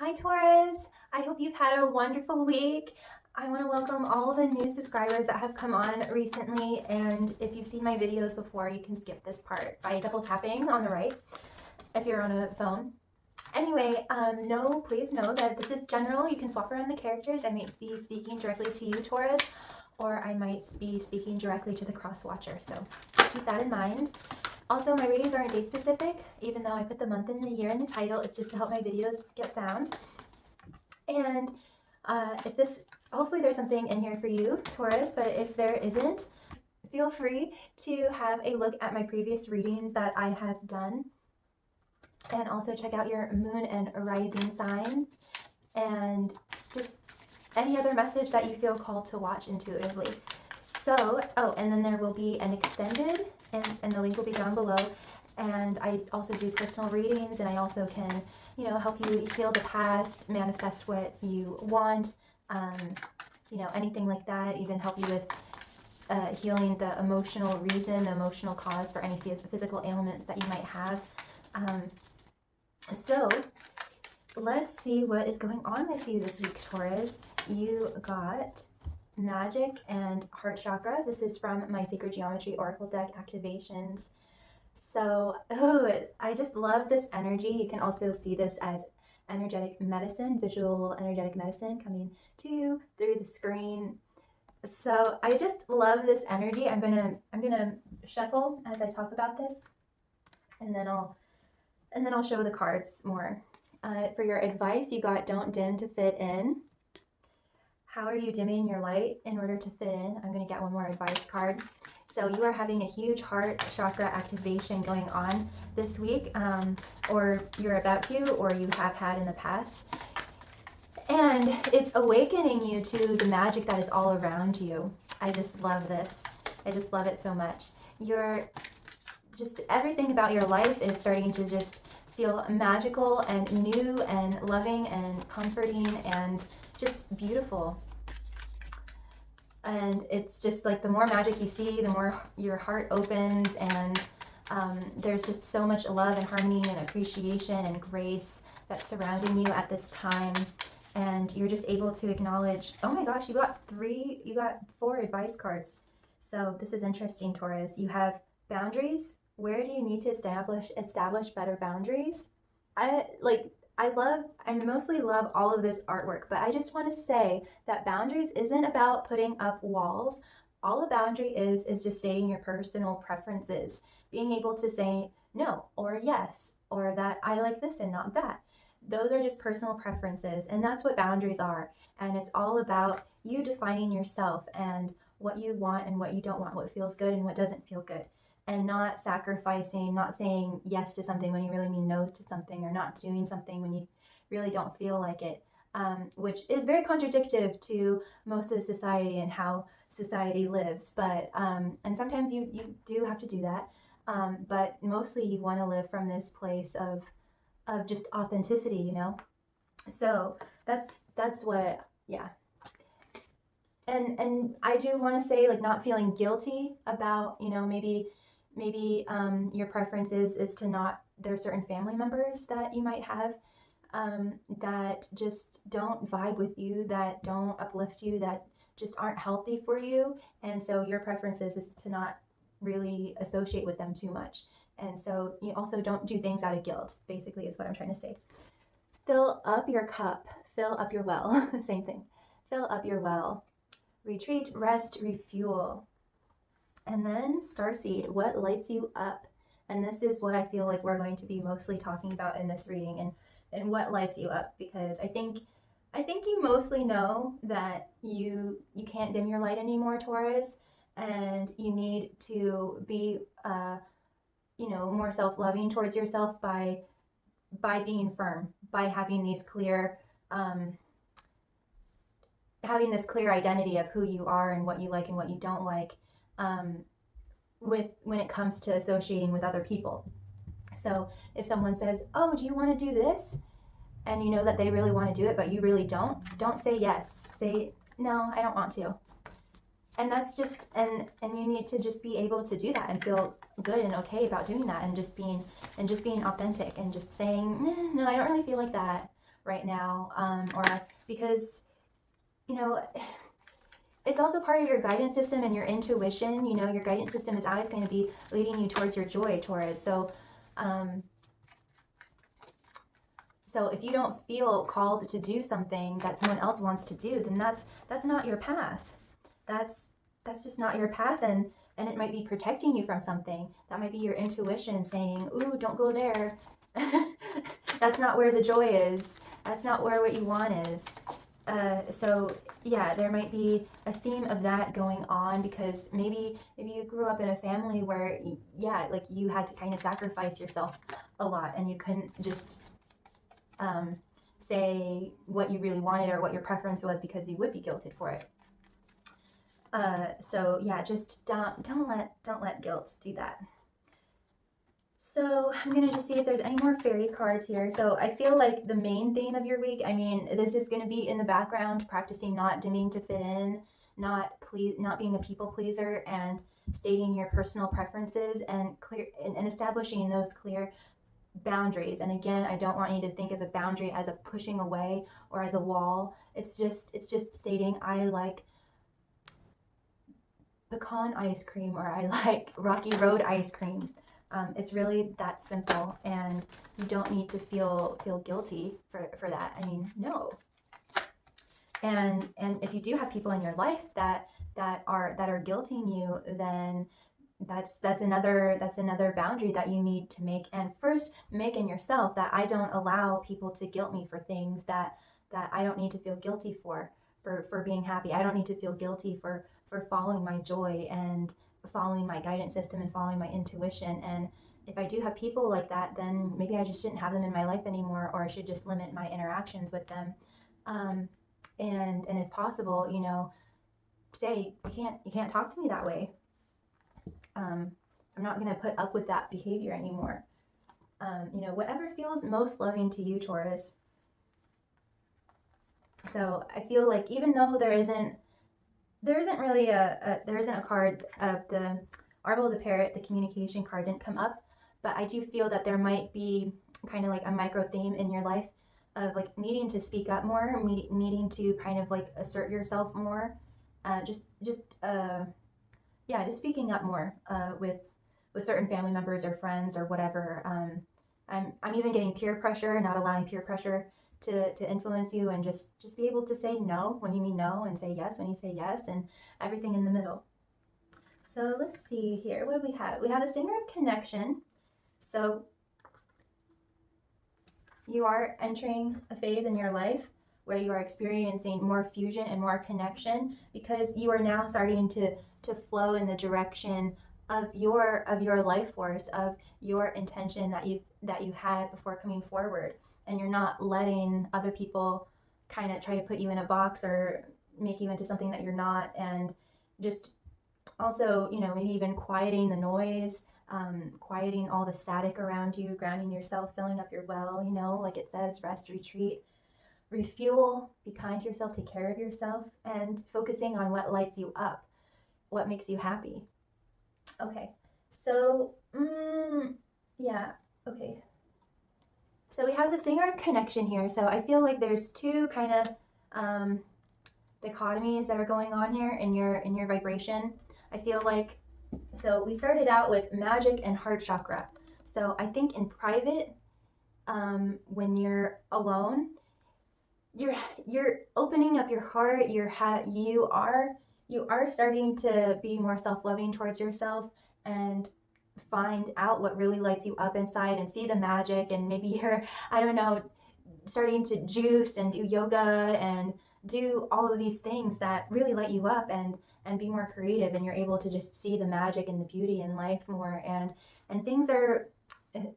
Hi Taurus, I hope you've had a wonderful week. I want to welcome all the new subscribers that have come on recently, and if you've seen my videos before, you can skip this part by double tapping on the right if you're on a phone. Anyway, please know that this is general. You can swap around the characters. I might be speaking directly to you, Taurus, or I might be speaking directly to the cross watcher, so keep that in mind. Also, my readings aren't date specific, even though I put the month and the year in the title. It's just to help my videos get found. And hopefully there's something in here for you, Taurus, but if there isn't, feel free to have a look at my previous readings that I have done. And also check out your moon and rising sign. And just any other message that you feel called to watch intuitively. So, and then there will be an extended, and the link will be down below. And I also do personal readings, and I also can, help you heal the past, manifest what you want, anything like that, even help you with healing the emotional reason, the emotional cause for any physical ailments that you might have. So let's see what is going on with you this week, Taurus. You got Magic and Heart Chakra. This is from my Sacred Geometry Oracle deck activations. So, I just love this energy. You can also see this as energetic medicine, visual energetic medicine coming to you through the screen. So I just love this energy. I'm gonna shuffle as I talk about this, and then I'll show the cards more. For your advice, you got don't dim to fit in. How are you dimming your light in order to fit in? I'm going to get one more advice card. So you are having a huge heart chakra activation going on this week, or you're about to, or you have had in the past. And it's awakening you to the magic that is all around you. I just love this. I just love it so much. Everything about your life is starting to just feel magical and new and loving and comforting and just beautiful. And it's just like the more magic you see, the more your heart opens, and there's just so much love and harmony and appreciation and grace that's surrounding you at this time. And you're just able to acknowledge, oh my gosh, you got 4 advice cards. So this is interesting, Taurus. You have boundaries. Where do you need to establish better boundaries? I mostly love all of this artwork, but I just want to say that boundaries isn't about putting up walls. All a boundary is just stating your personal preferences, being able to say no or yes, or that I like this and not that. Those are just personal preferences, and that's what boundaries are. And it's all about you defining yourself and what you want and what you don't want, what feels good and what doesn't feel good. And not sacrificing, not saying yes to something when you really mean no to something, or not doing something when you really don't feel like it, which is very contradictory to most of society and how society lives. But and sometimes you do have to do that, but mostly you want to live from this place of just authenticity, So that's what, yeah. And I do want to say, like, not feeling guilty about, maybe your preference is to not, there are certain family members that you might have that just don't vibe with you, that don't uplift you, that just aren't healthy for you. And so your preference is to not really associate with them too much. And so you also don't do things out of guilt, basically, is what I'm trying to say. Fill up your cup, fill up your well, same thing. Fill up your well. Retreat, rest, refuel. And then Starseed, what lights you up? And this is what I feel like we're going to be mostly talking about in this reading, and what lights you up, because I think you mostly know that you can't dim your light anymore, Taurus, and you need to be more self-loving towards yourself by being firm, by having these clear having this clear identity of who you are and what you like and what you don't like, when it comes to associating with other people. So if someone says, oh, do you want to do this? And you know that they really want to do it, but you really don't say yes. Say, no, I don't want to. And that's just, and you need to just be able to do that and feel good and okay about doing that, and just being authentic, and just saying, no, I don't really feel like that, right now, or because, you know, it's also part of your guidance system and your intuition. You know, your guidance system is always going to be leading you towards your joy, Taurus. Um, so if you don't feel called to do something that someone else wants to do, then that's not your path. That's that's just not your path, and it might be protecting you from something. That might be your intuition saying, "Ooh, don't go there." That's not where the joy is. That's not where what you want is. So yeah, there might be a theme of that going on because maybe you grew up in a family where, yeah, like you had to kind of sacrifice yourself a lot and you couldn't just say what you really wanted or what your preference was because you would be guilted for it. So yeah, just don't let guilt do that. So I'm gonna just see if there's any more fairy cards here. So I feel like the main theme of your week, I mean, this is gonna be in the background, practicing not dimming to fit in, not being a people pleaser, and stating your personal preferences and establishing those clear boundaries. And again, I don't want you to think of a boundary as a pushing away or as a wall. It's just stating I like pecan ice cream or I like Rocky Road ice cream. It's really that simple, and you don't need to feel guilty for that. I mean, no. And if you do have people in your life that are guilting you, then that's another boundary that you need to make, and first make in yourself that I don't allow people to guilt me for things that I don't need to feel guilty for being happy. I don't need to feel guilty for following my joy and following my guidance system and following my intuition. And if I do have people like that, then maybe I just shouldn't have them in my life anymore, or I should just limit my interactions with them. And if possible, you know, say you can't talk to me that way. I'm not going to put up with that behavior anymore. You know, whatever feels most loving to you, Taurus. So I feel like even though there isn't really there isn't a card of the Arbol of the Parrot, the communication card didn't come up, but I do feel that there might be kind of like a micro theme in your life of like needing to speak up more, needing to kind of like assert yourself more, just speaking up more with certain family members or friends or whatever. I'm even getting peer pressure, not allowing peer pressure to influence you, and just be able to say no when you mean no, and say yes when you say yes, and everything in the middle. So let's see here. What do we have? We have a Singer of Connection. So you are entering a phase in your life where you are experiencing more fusion and more connection, because you are now starting to flow in the direction of your life force, of your intention that you had before coming forward, and you're not letting other people kind of try to put you in a box or make you into something that you're not. And just also, you know, maybe even quieting the noise, quieting all the static around you, grounding yourself, filling up your well, you know, like it says, rest, retreat, refuel, be kind to yourself, take care of yourself, and focusing on what lights you up, what makes you happy. Okay, so, yeah, okay. So we have the Singer of Connection here. So I feel like there's two kind of dichotomies that are going on here in your vibration. I feel like, so we started out with magic and heart chakra. So I think in private, when you're alone, you're opening up your heart. You are starting to be more self-loving towards yourself and find out what really lights you up inside and see the magic. And maybe you're, I don't know, starting to juice and do yoga and do all of these things that really light you up and be more creative, and you're able to just see the magic and the beauty in life more, and things are,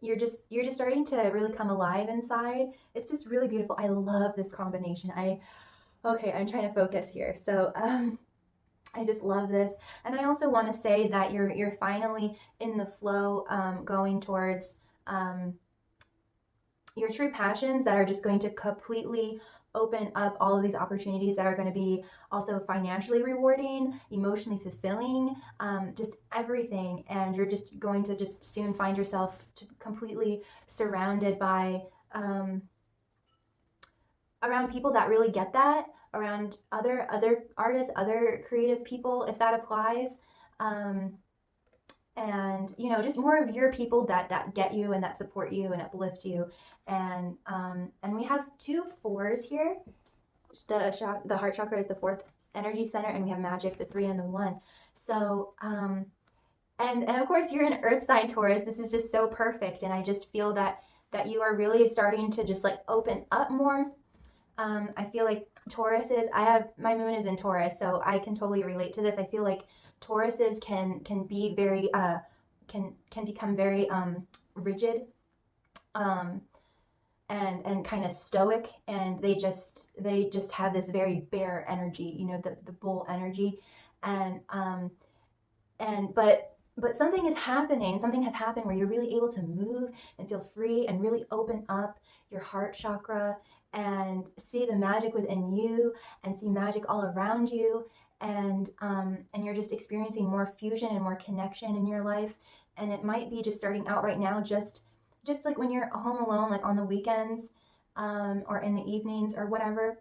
you're just starting to really come alive inside. It's just really beautiful. I love this combination. I'm trying to focus here. So I just love this. And I also want to say that you're finally in the flow, going towards your true passions that are just going to completely open up all of these opportunities that are going to be also financially rewarding, emotionally fulfilling, just everything. And you're just going to just soon find yourself completely surrounded by around people that really get that, around other artists, other creative people, if that applies. Um, and just more of your people that get you and that support you and uplift you. And we have two fours here. The heart chakra is the fourth energy center, and we have magic, the three and the one. So and of course you're an earth sign, Taurus. This is just so perfect, and I just feel that you are really starting to just like open up more. I feel like Tauruses, I have my moon is in Taurus, so I can totally relate to this. I feel like Tauruses can be very can become very rigid, um, and kind of stoic, and they just have this very bare energy, the bull energy. And um and but but something is happening, something has happened where you're really able to move and feel free and really open up your heart chakra and see the magic within you and see magic all around you. And you're just experiencing more fusion and more connection in your life. And it might be just starting out right now, just like when you're home alone, like on the weekends, or in the evenings or whatever.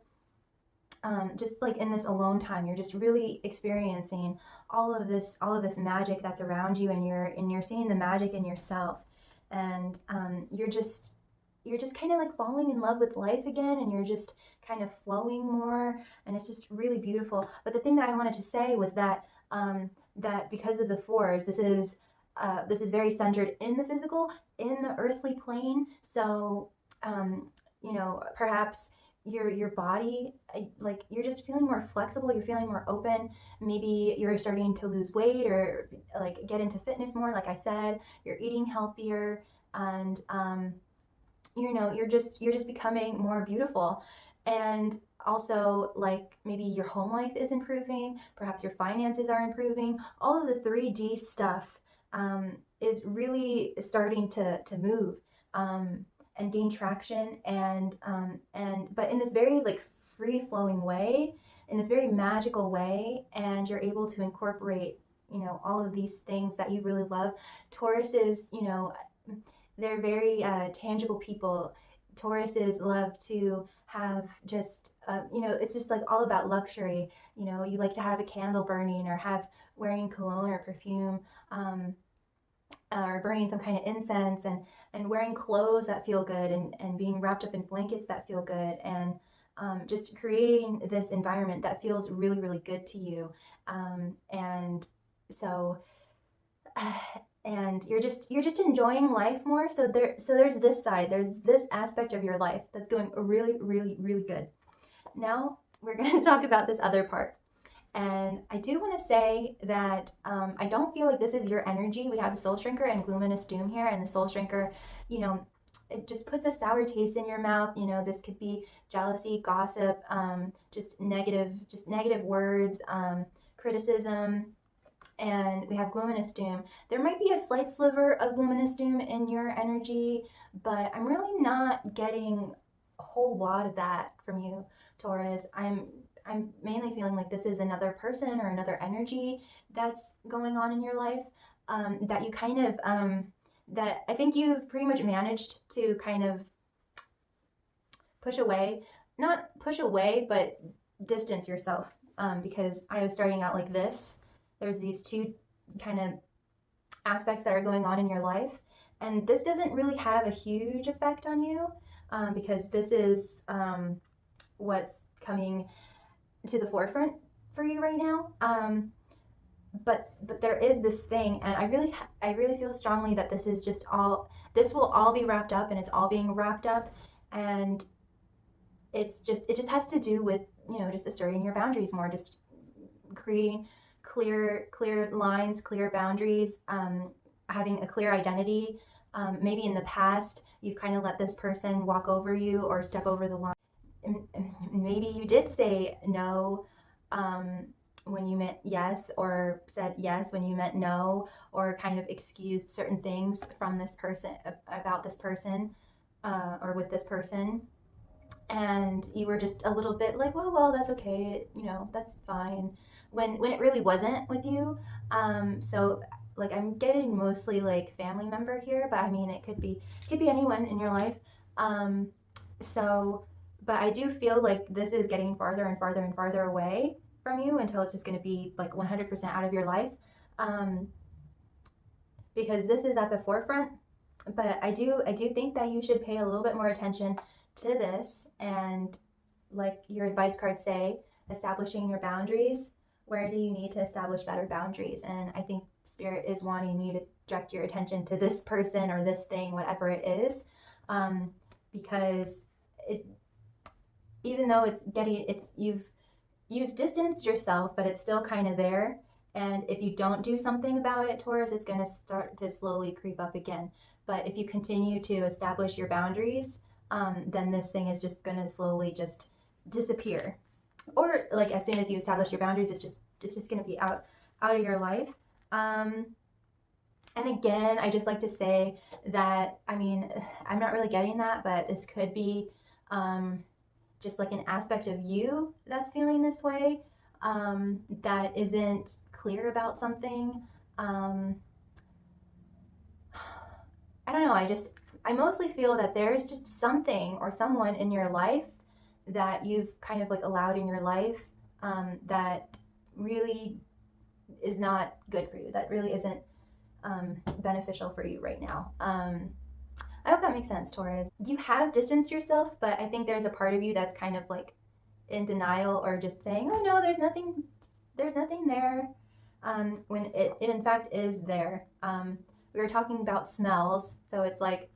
Just like in this alone time, you're just really experiencing all of this magic that's around you, and you're seeing the magic in yourself. And you're just kind of like falling in love with life again, and you're just kind of flowing more, and it's just really beautiful. But the thing that I wanted to say was that because of the fours, this is very centered in the physical, in the earthly plane. So perhaps your body, like, you're just feeling more flexible, you're feeling more open. Maybe you're starting to lose weight, or like get into fitness more, like I said. You're eating healthier, and you're just becoming more beautiful. And also, like, maybe your home life is improving, perhaps your finances are improving. All of the 3D stuff is really starting to move, and gain traction, and but in this very like free flowing way, in this very magical way. And you're able to incorporate all of these things that you really love. Taurus is, they're very tangible people. Tauruses love to have just, it's just like all about luxury. You like to have a candle burning, or have wearing cologne or perfume, or burning some kind of incense, and wearing clothes that feel good, and being wrapped up in blankets that feel good, and just creating this environment that feels really, really good to you. And so and you're just enjoying life more. So there's this side, there's this aspect of your life that's going really, really, really good. Now we're going to talk about this other part. And I do want to say that I don't feel like this is your energy. We have a soul shrinker and luminous doom here, and the soul shrinker, it just puts a sour taste in your mouth. This could be jealousy, gossip, just negative words, criticism. And we have luminous doom. There might be a slight sliver of luminous doom in your energy, but I'm really not getting a whole lot of that from you, Taurus. I'm mainly feeling like this is another person or another energy that's going on in your life, that you kind of that I think you've pretty much managed to kind of push away. Not push away, but distance yourself, because I was starting out like this. There's these two kind of aspects that are going on in your life, and this doesn't really have a huge effect on you, because this is what's coming to the forefront for you right now. But there is this thing, and I really feel strongly that this will all be wrapped up, and it's all being wrapped up. And it just has to do with just asserting your boundaries more, just creating clear lines, clear boundaries, having a clear identity. Maybe in the past you've kind of let this person walk over you or step over the line. Maybe you did say no, when you meant yes, or said yes when you meant no, or kind of excused certain things from this person, about this person, or with this person. And you were just a little bit like, well, that's okay, that's fine, when it really wasn't with you. So, like, I'm getting mostly like family member here, but I mean, it could be anyone in your life. So but I do feel like this is getting farther and farther and farther away from you until it's just going to be like 100% out of your life. Um, because this is at the forefront, but I do think that you should pay a little bit more attention to this, and like your advice cards say, establishing your boundaries. Where do you need to establish better boundaries? And I think spirit is wanting you to direct your attention to this person or this thing, whatever it is, um, because it, even though you've distanced yourself, but it's still kind of there. And if you don't do something about it, Taurus, it's going to start to slowly creep up again. But if you continue to establish your boundaries, then this thing is just going to slowly just disappear. Or like as soon as you establish your boundaries, it's just going to be out of your life. And again, I just like to say that, I mean, I'm not really getting that, but this could be just like an aspect of you that's feeling this way, that isn't clear about something. I don't know. I mostly feel that there's just something or someone in your life that you've kind of like allowed in your life, that really is not good for you, that really isn't beneficial for you right now. I hope that makes sense, Taurus. You have distanced yourself, but I think there's a part of you that's kind of like in denial or just saying, oh no, there's nothing there, when it in fact is there. We were talking about smells, so it's like,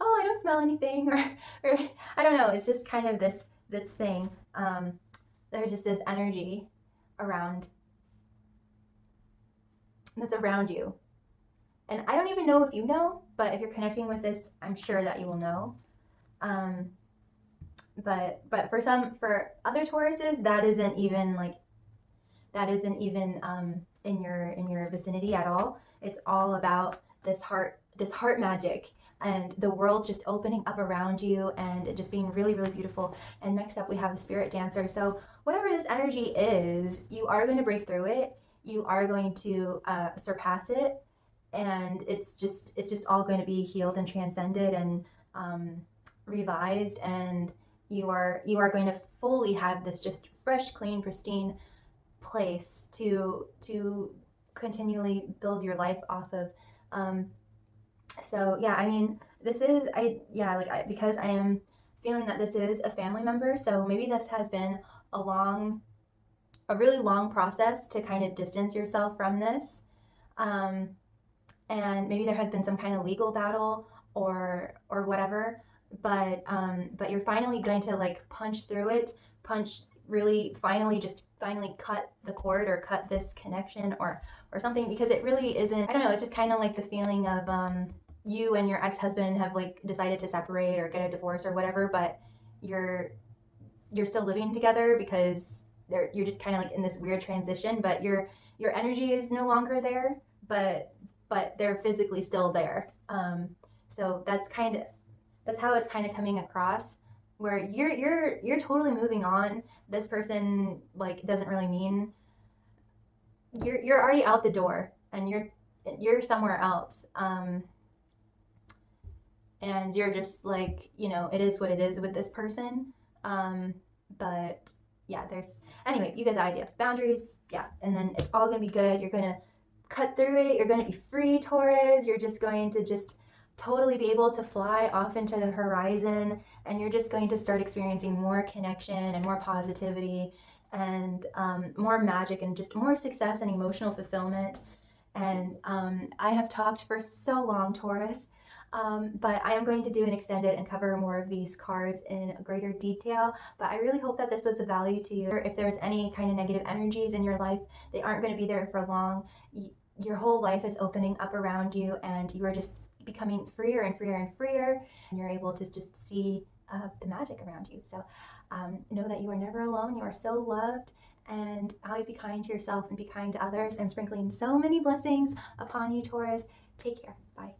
oh, I don't smell anything, or I don't know, it's just kind of this thing. There's just this energy around that's around you. And I don't even know if you know, but if you're connecting with this, I'm sure that you will know. But for other Tauruses, that isn't even in your vicinity at all. It's all about this heart magic, and the world just opening up around you and it just being really, really beautiful. And next up we have the spirit dancer. So whatever this energy is, you are going to break through it. You are going to surpass it, and it's just all going to be healed and transcended and revised, and you are going to fully have this just fresh, clean, pristine place to continually build your life off of. So yeah, I mean, this is because I am feeling that this is a family member, so maybe this has been a really long process to kind of distance yourself from this. And maybe there has been some kind of legal battle or whatever, but you're finally going to like punch through it, finally cut the cord or cut this connection or something, because it really isn't, I don't know, it's just kind of like the feeling of you and your ex-husband have like decided to separate or get a divorce or whatever, but you're still living together because you're just kind of like in this weird transition, but your energy is no longer there, but they're physically still there. So that's how it's kind of coming across, where you're totally moving on. This person like doesn't really mean, you're already out the door and you're somewhere else. And you're just like, it is what it is with this person. But yeah, anyway, you get the idea. Boundaries, yeah, and then it's all gonna be good. You're gonna cut through it. You're gonna be free, Taurus. You're just going to just totally be able to fly off into the horizon, and you're just going to start experiencing more connection and more positivity and more magic and just more success and emotional fulfillment. And I have talked for so long, Taurus. But I am going to do an extended and cover more of these cards in greater detail. But I really hope that this was of value to you. If there's any kind of negative energies in your life, they aren't going to be there for long. Your whole life is opening up around you, and you are just becoming freer and freer and freer. And you're able to just see the magic around you. So know that you are never alone. You are so loved. And always be kind to yourself and be kind to others. I'm sprinkling so many blessings upon you, Taurus. Take care. Bye.